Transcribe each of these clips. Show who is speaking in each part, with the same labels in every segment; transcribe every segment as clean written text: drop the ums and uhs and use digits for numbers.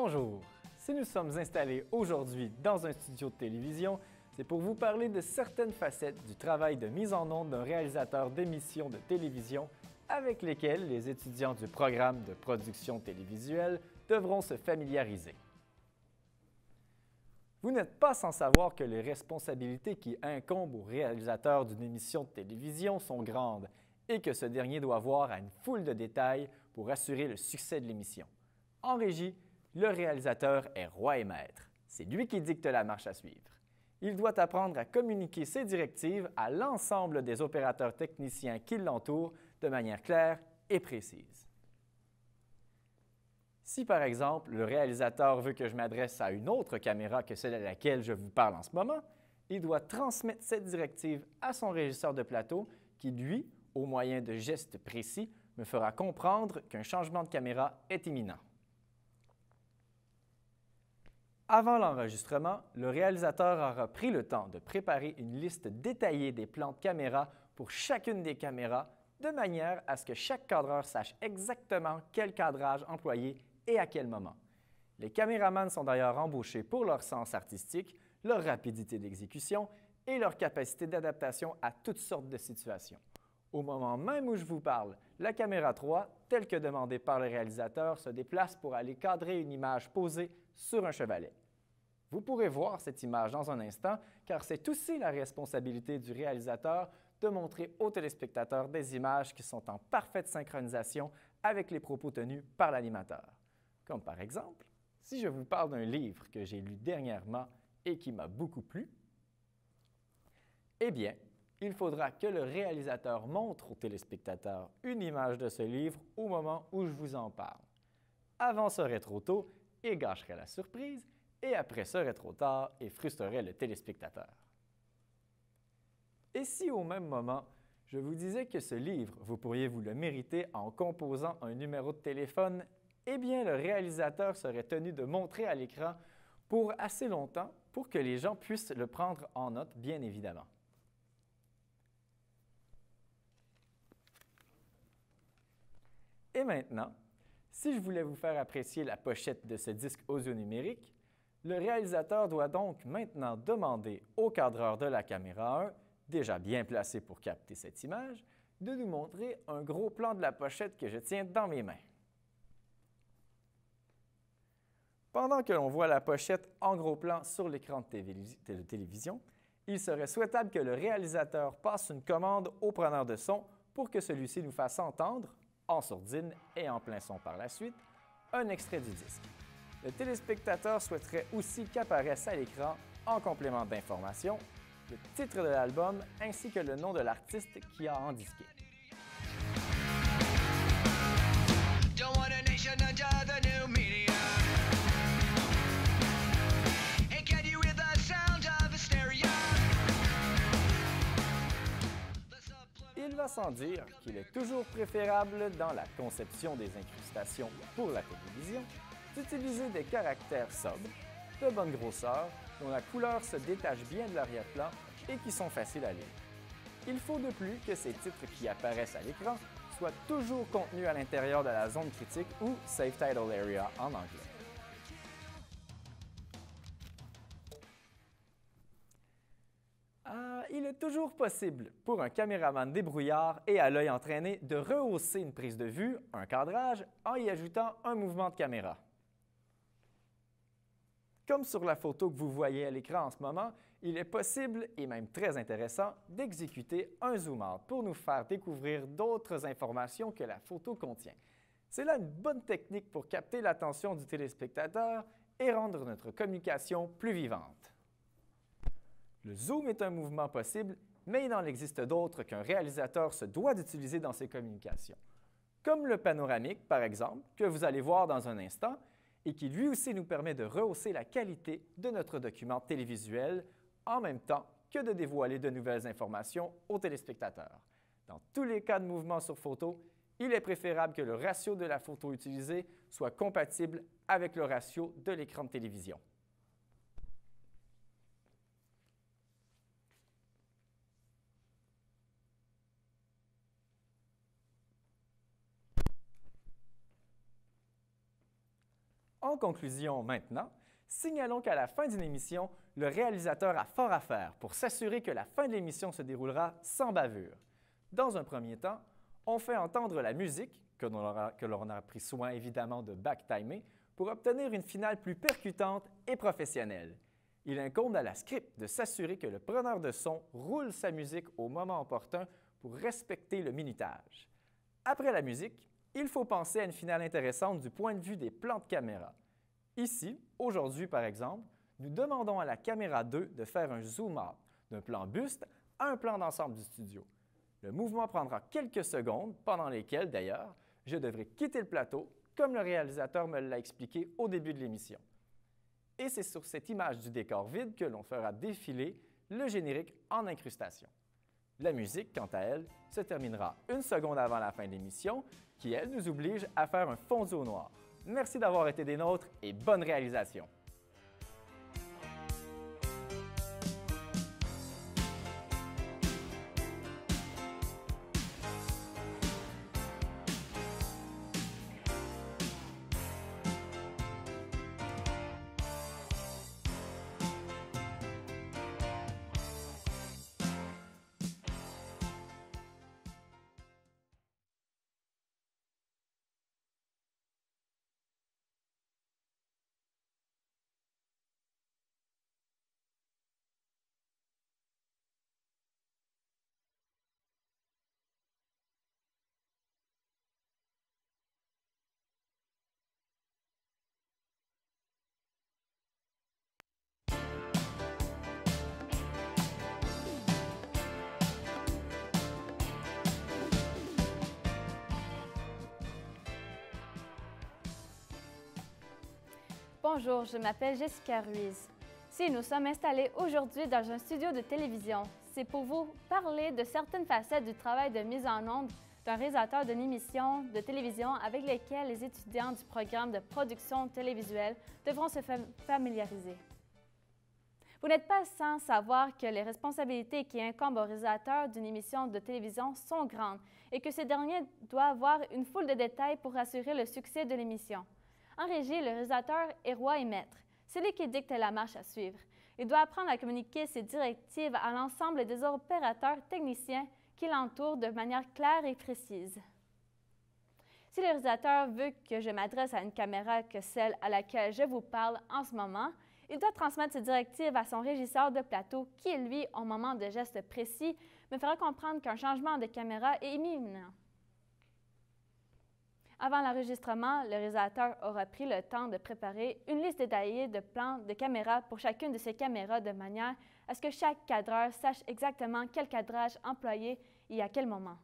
Speaker 1: Bonjour! Si nous sommes installés aujourd'hui dans un studio de télévision, c'est pour vous parler de certaines facettes du travail de mise en onde d'un réalisateur d'émissions de télévision avec lesquelles les étudiants du programme de production télévisuelle devront se familiariser. Vous n'êtes pas sans savoir que les responsabilités qui incombent au réalisateur d'une émission de télévision sont grandes et que ce dernier doit voir à une foule de détails pour assurer le succès de l'émission. En régie, le réalisateur est roi et maître. C'est lui qui dicte la marche à suivre. Il doit apprendre à communiquer ses directives à l'ensemble des opérateurs techniciens qui l'entourent de manière claire et précise. Si, par exemple, le réalisateur veut que je m'adresse à une autre caméra que celle à laquelle je vous parle en ce moment, il doit transmettre cette directive à son régisseur de plateau qui, lui, au moyen de gestes précis, me fera comprendre qu'un changement de caméra est imminent. Avant l'enregistrement, le réalisateur aura pris le temps de préparer une liste détaillée des plans de caméra pour chacune des caméras, de manière à ce que chaque cadreur sache exactement quel cadrage employer et à quel moment. Les caméramans sont d'ailleurs embauchés pour leur sens artistique, leur rapidité d'exécution et leur capacité d'adaptation à toutes sortes de situations. Au moment même où je vous parle, la caméra 3, telle que demandée par le réalisateur, se déplace pour aller cadrer une image posée sur un chevalet. Vous pourrez voir cette image dans un instant, car c'est aussi la responsabilité du réalisateur de montrer aux téléspectateurs des images qui sont en parfaite synchronisation avec les propos tenus par l'animateur. Comme par exemple, si je vous parle d'un livre que j'ai lu dernièrement et qui m'a beaucoup plu, eh bien, il faudra que le réalisateur montre aux téléspectateurs une image de ce livre au moment où je vous en parle. Avant serait trop tôt et gâcherait la surprise, et après serait trop tard et frustrerait le téléspectateur. Et si au même moment, je vous disais que ce livre, vous pourriez vous le mériter en composant un numéro de téléphone, eh bien le réalisateur serait tenu de montrer à l'écran pour assez longtemps pour que les gens puissent le prendre en note, bien évidemment. Et maintenant, si je voulais vous faire apprécier la pochette de ce disque audio numérique, le réalisateur doit donc maintenant demander au cadreur de la caméra 1, déjà bien placé pour capter cette image, de nous montrer un gros plan de la pochette que je tiens dans mes mains. Pendant que l'on voit la pochette en gros plan sur l'écran de télévision, il serait souhaitable que le réalisateur passe une commande au preneur de son pour que celui-ci nous fasse entendre, en sourdine et en plein son par la suite, un extrait du disque. Le téléspectateur souhaiterait aussi qu'apparaisse à l'écran, en complément d'information, le titre de l'album ainsi que le nom de l'artiste qui a endisqué. Il va sans dire qu'il est toujours préférable dans la conception des incrustations pour la télévision d'utiliser des caractères sobres, de bonne grosseur, dont la couleur se détache bien de l'arrière-plan et qui sont faciles à lire. Il faut de plus que ces titres qui apparaissent à l'écran soient toujours contenus à l'intérieur de la zone critique ou Safe Title Area en anglais. Il est toujours possible pour un caméraman débrouillard et à l'œil entraîné de rehausser une prise de vue, un cadrage, en y ajoutant un mouvement de caméra. Comme sur la photo que vous voyez à l'écran en ce moment, il est possible, et même très intéressant, d'exécuter un zoom-out pour nous faire découvrir d'autres informations que la photo contient. C'est là une bonne technique pour capter l'attention du téléspectateur et rendre notre communication plus vivante. Le zoom est un mouvement possible, mais il en existe d'autres qu'un réalisateur se doit d'utiliser dans ses communications, comme le panoramique, par exemple, que vous allez voir dans un instant, et qui lui aussi nous permet de rehausser la qualité de notre document télévisuel en même temps que de dévoiler de nouvelles informations aux téléspectateurs. Dans tous les cas de mouvement sur photo, il est préférable que le ratio de la photo utilisée soit compatible avec le ratio de l'écran de télévision. En conclusion maintenant, signalons qu'à la fin d'une émission, le réalisateur a fort à faire pour s'assurer que la fin de l'émission se déroulera sans bavure. Dans un premier temps, on fait entendre la musique, que l'on aura pris soin évidemment de backtimer, pour obtenir une finale plus percutante et professionnelle. Il incombe à la script de s'assurer que le preneur de son roule sa musique au moment opportun pour respecter le minutage. Après la musique, il faut penser à une finale intéressante du point de vue des plans de caméra. Ici, aujourd'hui par exemple, nous demandons à la caméra 2 de faire un zoom-out d'un plan buste à un plan d'ensemble du studio. Le mouvement prendra quelques secondes, pendant lesquelles d'ailleurs, je devrai quitter le plateau, comme le réalisateur me l'a expliqué au début de l'émission. Et c'est sur cette image du décor vide que l'on fera défiler le générique en incrustation. La musique, quant à elle, se terminera une seconde avant la fin de l'émission, qui, elle, nous oblige à faire un fondu au noir. Merci d'avoir été des nôtres et bonne réalisation!
Speaker 2: Bonjour, je m'appelle Jessica Ruiz. Si nous sommes installés aujourd'hui dans un studio de télévision, c'est pour vous parler de certaines facettes du travail de mise en onde d'un réalisateur d'une émission de télévision avec lesquelles les étudiants du programme de production télévisuelle devront se familiariser. Vous n'êtes pas sans savoir que les responsabilités qui incombent au réalisateur d'une émission de télévision sont grandes et que ce dernier doit avoir une foule de détails pour assurer le succès de l'émission. En régie, le réalisateur est roi et maître. C'est lui qui dicte la marche à suivre. Il doit apprendre à communiquer ses directives à l'ensemble des opérateurs techniciens qui l'entourent de manière claire et précise. Si le réalisateur veut que je m'adresse à une caméra que celle à laquelle je vous parle en ce moment, il doit transmettre ses directives à son régisseur de plateau qui, lui, au moment de gestes précis, me fera comprendre qu'un changement de caméra est imminent. Avant l'enregistrement, le réalisateur aura pris le temps de préparer une liste détaillée de plans de caméra pour chacune de ces caméras de manière à ce que chaque cadreur sache exactement quel cadrage employer et à quel moment.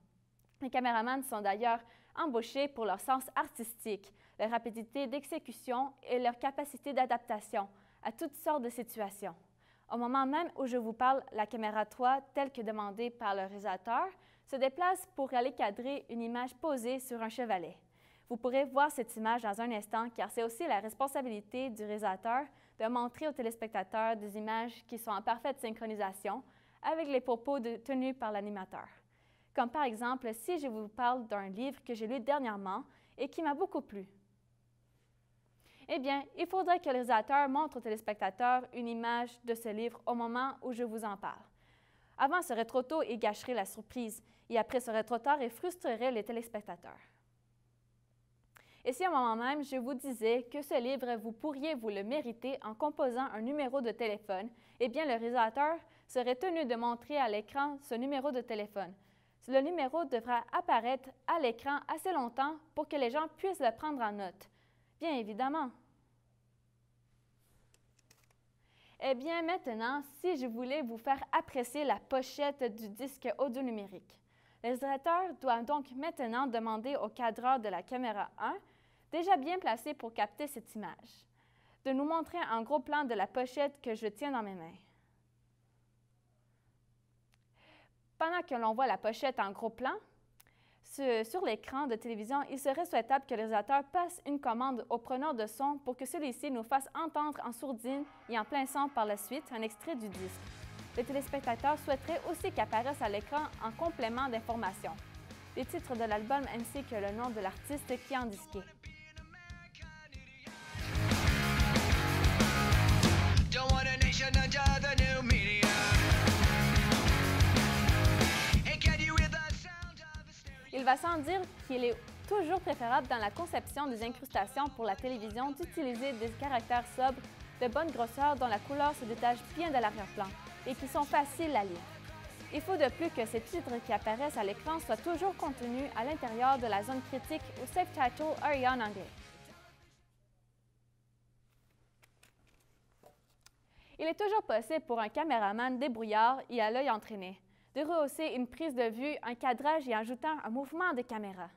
Speaker 2: Les caméramans sont d'ailleurs embauchés pour leur sens artistique, leur rapidité d'exécution et leur capacité d'adaptation à toutes sortes de situations. Au moment même où je vous parle, la caméra 3, telle que demandée par le réalisateur, se déplace pour aller cadrer une image posée sur un chevalet. Vous pourrez voir cette image dans un instant car c'est aussi la responsabilité du réalisateur de montrer aux téléspectateurs des images qui sont en parfaite synchronisation avec les propos tenus par l'animateur. Comme par exemple, si je vous parle d'un livre que j'ai lu dernièrement et qui m'a beaucoup plu. Eh bien, il faudrait que le réalisateur montre aux téléspectateurs une image de ce livre au moment où je vous en parle. Avant serait trop tôt et gâcherait la surprise, et après serait trop tard et frustrerait les téléspectateurs. Et si au moment même, je vous disais que ce livre, vous pourriez vous le mériter en composant un numéro de téléphone, eh bien, le réalisateur serait tenu de montrer à l'écran ce numéro de téléphone. Le numéro devra apparaître à l'écran assez longtemps pour que les gens puissent le prendre en note. Bien évidemment. Eh bien, maintenant, si je voulais vous faire apprécier la pochette du disque audio numérique, le réalisateur doit donc maintenant demander au cadreur de la caméra 1, déjà bien placé pour capter cette image, de nous montrer un gros plan de la pochette que je tiens dans mes mains. Pendant que l'on voit la pochette en gros plan, sur l'écran de télévision, il serait souhaitable que le réalisateur passe une commande au preneur de son pour que celui-ci nous fasse entendre en sourdine et en plein son par la suite un extrait du disque. Le téléspectateur souhaiterait aussi qu'apparaisse à l'écran en complément d'information les titres de l'album ainsi que le nom de l'artiste qui est en disqué. va sans dire qu'il est toujours préférable dans la conception des incrustations pour la télévision d'utiliser des caractères sobres de bonne grosseur dont la couleur se détache bien de l'arrière-plan et qui sont faciles à lire. Il faut de plus que ces titres qui apparaissent à l'écran soient toujours contenus à l'intérieur de la zone critique ou Safe Title Area en anglais. Il est toujours possible pour un caméraman débrouillard et à l'œil entraîné de rehausser une prise de vue, un cadrage et ajoutant un mouvement de caméra.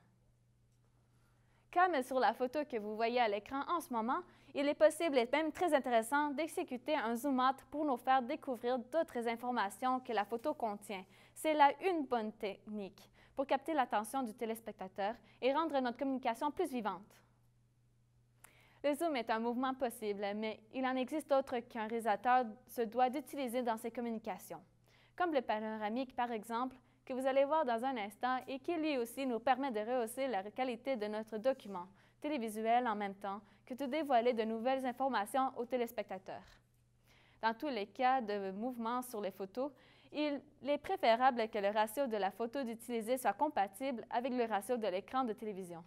Speaker 2: Comme sur la photo que vous voyez à l'écran en ce moment, il est possible et même très intéressant d'exécuter un zoom-out pour nous faire découvrir d'autres informations que la photo contient. C'est là une bonne technique pour capter l'attention du téléspectateur et rendre notre communication plus vivante. Le zoom est un mouvement possible, mais il en existe d'autres qu'un réalisateur se doit d'utiliser dans ses communications, comme le panoramique par exemple, que vous allez voir dans un instant et qui lui aussi nous permet de rehausser la qualité de notre document télévisuel en même temps que de dévoiler de nouvelles informations aux téléspectateurs. Dans tous les cas de mouvement sur les photos, il est préférable que le ratio de la photo d'utiliser soit compatible avec le ratio de l'écran de télévision.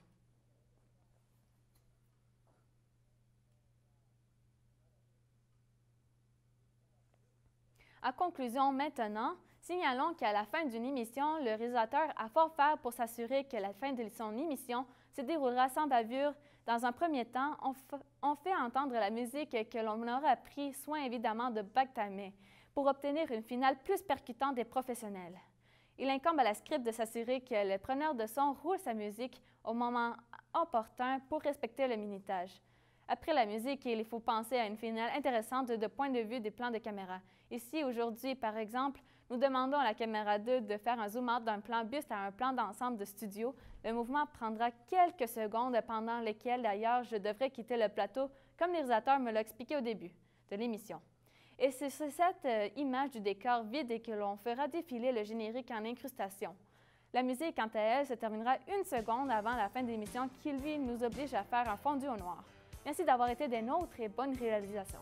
Speaker 2: En conclusion, maintenant, signalons qu'à la fin d'une émission, le réalisateur a fort faire pour s'assurer que la fin de son émission se déroulera sans bavure. Dans un premier temps, on fait entendre la musique que l'on aura pris soin évidemment de backtimer pour obtenir une finale plus percutante et professionnelle. Il incombe à la script de s'assurer que le preneur de son roule sa musique au moment opportun pour respecter le minutage. Après la musique, il faut penser à une finale intéressante de point de vue des plans de caméra. Ici, aujourd'hui, par exemple, nous demandons à la caméra 2 de faire un zoom-out d'un plan buste à un plan d'ensemble de studio. Le mouvement prendra quelques secondes pendant lesquelles, d'ailleurs, je devrais quitter le plateau, comme le réalisateur me l'a expliqué au début de l'émission. Et c'est cette image du décor vide que l'on fera défiler le générique en incrustation. La musique, quant à elle, se terminera une seconde avant la fin de l'émission qui, lui, nous oblige à faire un fondu au noir. Merci d'avoir été des nôtres et bonne réalisation.